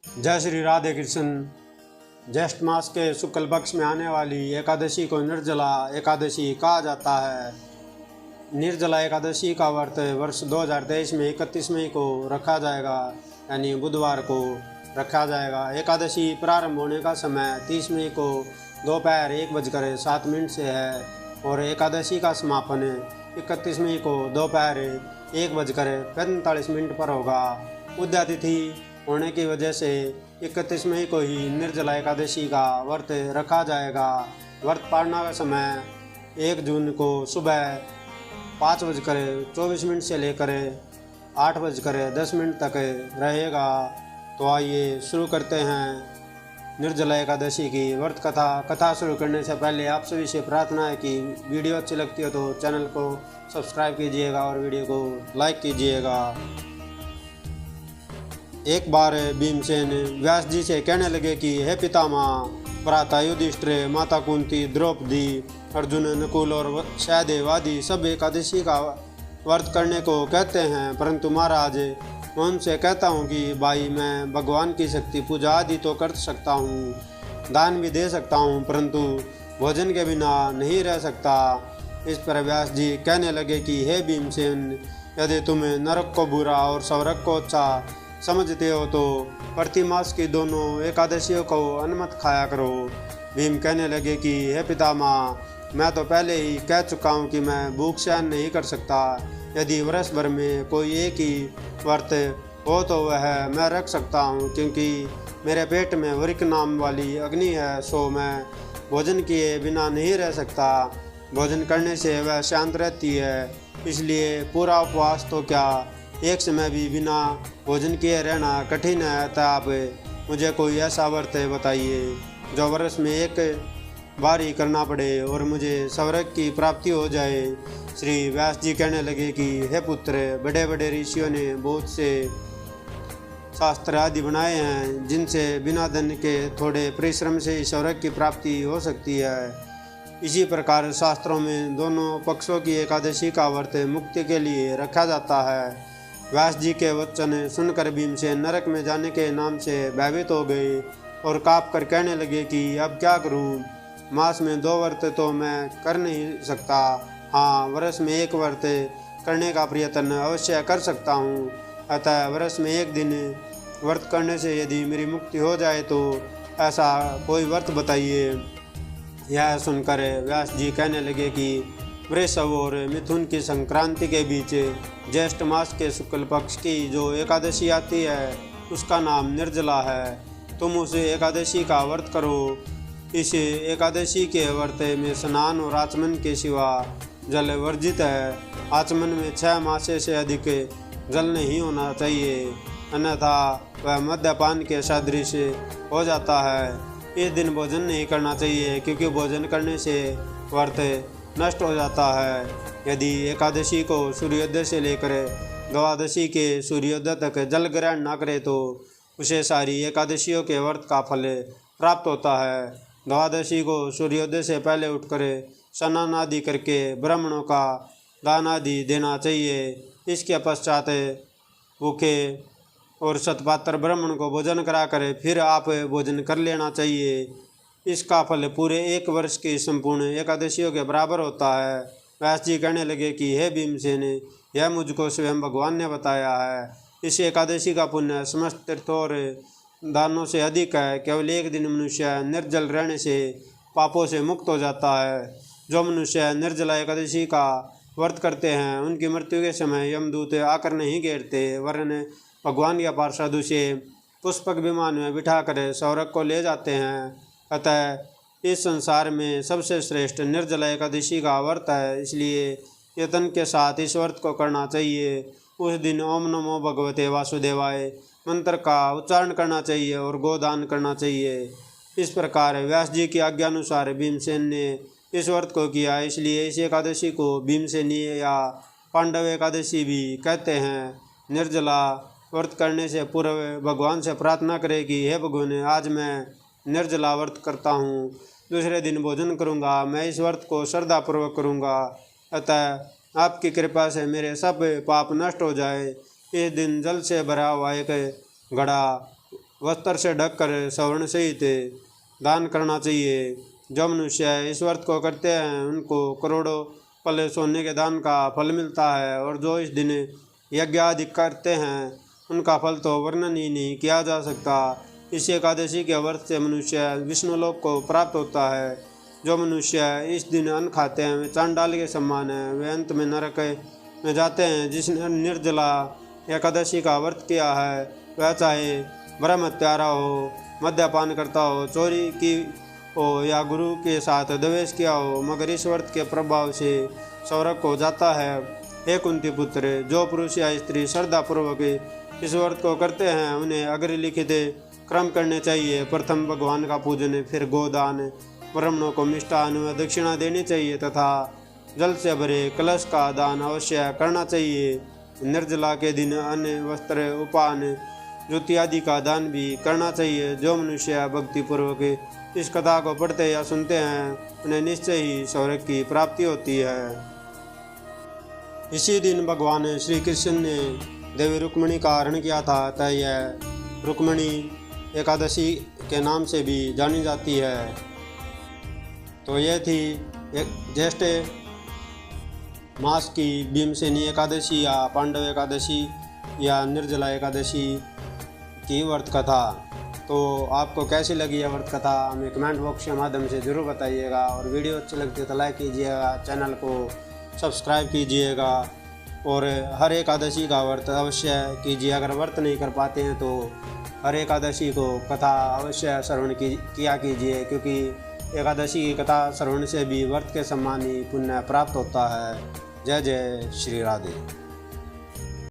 जय श्री राधे कृष्ण। ज्येष्ठ मास के शुक्ल पक्ष में आने वाली एकादशी को निर्जला एकादशी कहा जाता है। निर्जला एकादशी का व्रत वर्ष 2023 में 31 मई को रखा जाएगा, यानी बुधवार को रखा जाएगा। एकादशी प्रारंभ होने का समय 30 मई को दोपहर 1:07 से है और एकादशी का समापन 31 मई को दोपहर 1:45 पर होगा। उदया तिथि होने की वजह से 31 मई को ही निर्जला एकादशी का व्रत रखा जाएगा। व्रत पालना का समय 1 जून को सुबह 5:24 से लेकर 8:10 तक रहेगा। तो आइए शुरू करते हैं निर्जला एकादशी की व्रत कथा शुरू करने से पहले आप सभी से प्रार्थना है कि वीडियो अच्छी लगती हो तो चैनल को सब्सक्राइब कीजिएगा और वीडियो को लाइक कीजिएगा। एक बार भीमसेन व्यास जी से कहने लगे कि हे पितामह, भ्राता युधिष्ठिर, माता कुंती, द्रौपदी, अर्जुन, नकुल और सहदेव आदि सब एकादशी का व्रत करने को कहते हैं, परंतु महाराज मैं उनसे कहता हूँ कि भाई मैं भगवान की शक्ति पूजा आदि तो कर सकता हूँ, दान भी दे सकता हूँ, परंतु भोजन के बिना नहीं रह सकता। इस पर व्यास जी कहने लगे कि हे भीमसेन, यदि तुम्हें नरक को बुरा और स्वर्ग को अच्छा समझते हो तो प्रतिमास की दोनों एकादशियों को अनुमत खाया करो। भीम कहने लगे कि हे पितामह, मैं तो पहले ही कह चुका हूँ कि मैं भूख सहन नहीं कर सकता। यदि वर्ष भर में कोई एक ही व्रत हो तो वह मैं रख सकता हूँ, क्योंकि मेरे पेट में वृक नाम वाली अग्नि है, सो मैं भोजन किए बिना नहीं रह सकता। भोजन करने से वह शांत रहती है, इसलिए पूरा उपवास तो क्या एक समय भी बिना भोजन किए रहना कठिन है। अतः आप मुझे कोई ऐसा व्रत बताइए जो वर्ष में एक बार ही करना पड़े और मुझे स्वर्ग की प्राप्ति हो जाए। श्री व्यास जी कहने लगे कि हे पुत्र, बड़े बड़े ऋषियों ने बहुत से शास्त्र आदि बनाए हैं, जिनसे बिना धन के थोड़े परिश्रम से स्वर्ग की प्राप्ति हो सकती है। इसी प्रकार शास्त्रों में दोनों पक्षों की एकादशी का व्रत मुक्ति के लिए रखा जाता है। व्यास जी के वचन सुनकर भीमसेन नरक में जाने के नाम से भयभीत हो गए और काँप कर कहने लगे कि अब क्या करूं? मास में 2 व्रत तो मैं कर नहीं सकता, हाँ वर्ष में 1 व्रत करने का प्रयत्न अवश्य कर सकता हूँ। अतः वर्ष में 1 दिन व्रत करने से यदि मेरी मुक्ति हो जाए तो ऐसा कोई व्रत बताइए। यह सुनकर व्यास जी कहने लगे कि वृषभ और मिथुन की संक्रांति के बीच ज्येष्ठ मास के शुक्ल पक्ष की जो एकादशी आती है उसका नाम निर्जला है। तुम उस एकादशी का व्रत करो। इस एकादशी के व्रत में स्नान और आचमन के सिवा जल वर्जित है। आचमन में 6 मासे से अधिक जल नहीं होना चाहिए, अन्यथा वह मद्यपान के सदृश हो जाता है। इस दिन भोजन नहीं करना चाहिए, क्योंकि भोजन करने से व्रत नष्ट हो जाता है। यदि एकादशी को सूर्योदय से लेकर द्वादशी के सूर्योदय तक जल ग्रहण न करे तो उसे सारी एकादशियों के व्रत का फल प्राप्त होता है। द्वादशी को सूर्योदय से पहले उठकर स्नान आदि करके ब्राह्मणों का दान आदि देना चाहिए। इसके पश्चात भूखे और सतपात्र ब्राह्मण को भोजन कराकर फिर आप भोजन कर लेना चाहिए। इसका फल पूरे 1 वर्ष की संपूर्ण एकादशियों के बराबर होता है। व्यास जी कहने लगे कि हे भीमसेन, यह मुझको स्वयं भगवान ने बताया है। इस एकादशी का पुण्य समस्त तीर्थों और दानों से अधिक है। केवल 1 दिन मनुष्य निर्जल रहने से पापों से मुक्त हो जाता है। जो मनुष्य निर्जला एकादशी का व्रत करते हैं उनकी मृत्यु के समय यमदूत आकर नहीं घेरते, वरन भगवान या पार्षद उसे पुष्पक विमान में बिठाकर स्वर्ग को ले जाते हैं। अतः इस संसार में सबसे श्रेष्ठ निर्जला एकादशी का व्रत है, इसलिए यत्न के साथ इस व्रत को करना चाहिए। उस दिन ओम नमो भगवते वासुदेवाय मंत्र का उच्चारण करना चाहिए और गोदान करना चाहिए। इस प्रकार व्यास जी की आज्ञानुसार भीमसेन ने इस व्रत को किया, इसलिए इस एकादशी को भीमसेनी या पांडव एकादशी भी कहते हैं। निर्जला व्रत करने से पूर्व भगवान से प्रार्थना करें कि हे भगवान, आज मैं निर्जला व्रत करता हूँ, दूसरे दिन भोजन करूँगा, मैं इस व्रत को श्रद्धापूर्वक करूँगा, अतः आपकी कृपा से मेरे सब पाप नष्ट हो जाए। इस दिन जल से भरा हुआ एक घड़ा वस्त्र से ढककर स्वर्ण सहित दान करना चाहिए। जो मनुष्य इस व्रत को करते हैं उनको करोड़ों पल्ले सोने के दान का फल मिलता है, और जो इस दिन यज्ञ आदि करते हैं उनका फल तो वर्णन ही नहीं किया जा सकता। इस एकादशी के व्रत से मनुष्य विष्णुलोक को प्राप्त होता है। जो मनुष्य इस दिन अन्न खाते हैं वे चांडाल के समान हैं, वे अंत में नरक में जाते हैं। जिसने निर्जला एकादशी का व्रत किया है वह चाहे ब्रह्म हत्यारा हो, मद्यपान करता हो, चोरी की हो या गुरु के साथ द्वेष किया हो, मगर इस व्रत के प्रभाव से स्वर्ग हो जाता है। हे कुंती पुत्र, जो पुरुष या स्त्री श्रद्धापूर्वक इस व्रत को करते हैं उन्हें अग्रलिखित क्रम करने चाहिए। प्रथम भगवान का पूजन, फिर गोदान, ब्राह्मणों को मिष्टान व दक्षिणा देनी चाहिए तथा जल से भरे कलश का दान अवश्य करना चाहिए। निर्जला के दिन अन्न, वस्त्र, उपान, ज्योति आदि का दान भी करना चाहिए। जो मनुष्य भक्तिपूर्वक इस कथा को पढ़ते या सुनते हैं उन्हें निश्चय ही स्वर्ग की प्राप्ति होती है। इसी दिन भगवान श्री कृष्ण ने देवी रुक्मिणी का हरण किया था, अतः यह रुक्मिणी एकादशी के नाम से भी जानी जाती है। तो यह थी ज्येष्ठ मास की भीमसेनी एकादशी या पांडव एकादशी या निर्जला एकादशी की व्रत कथा। तो आपको कैसी लगी यह व्रत कथा हमें कमेंट बॉक्स के माध्यम से ज़रूर बताइएगा, और वीडियो अच्छी लगती है तो लाइक कीजिएगा, चैनल को सब्सक्राइब कीजिएगा, और हर एकादशी का व्रत अवश्य कीजिए। अगर व्रत नहीं कर पाते हैं तो हर एकादशी को कथा अवश्य श्रवण किया कीजिए, क्योंकि एकादशी की कथा श्रवण से भी व्रत के समान ही पुण्य प्राप्त होता है। जय जय श्री राधे।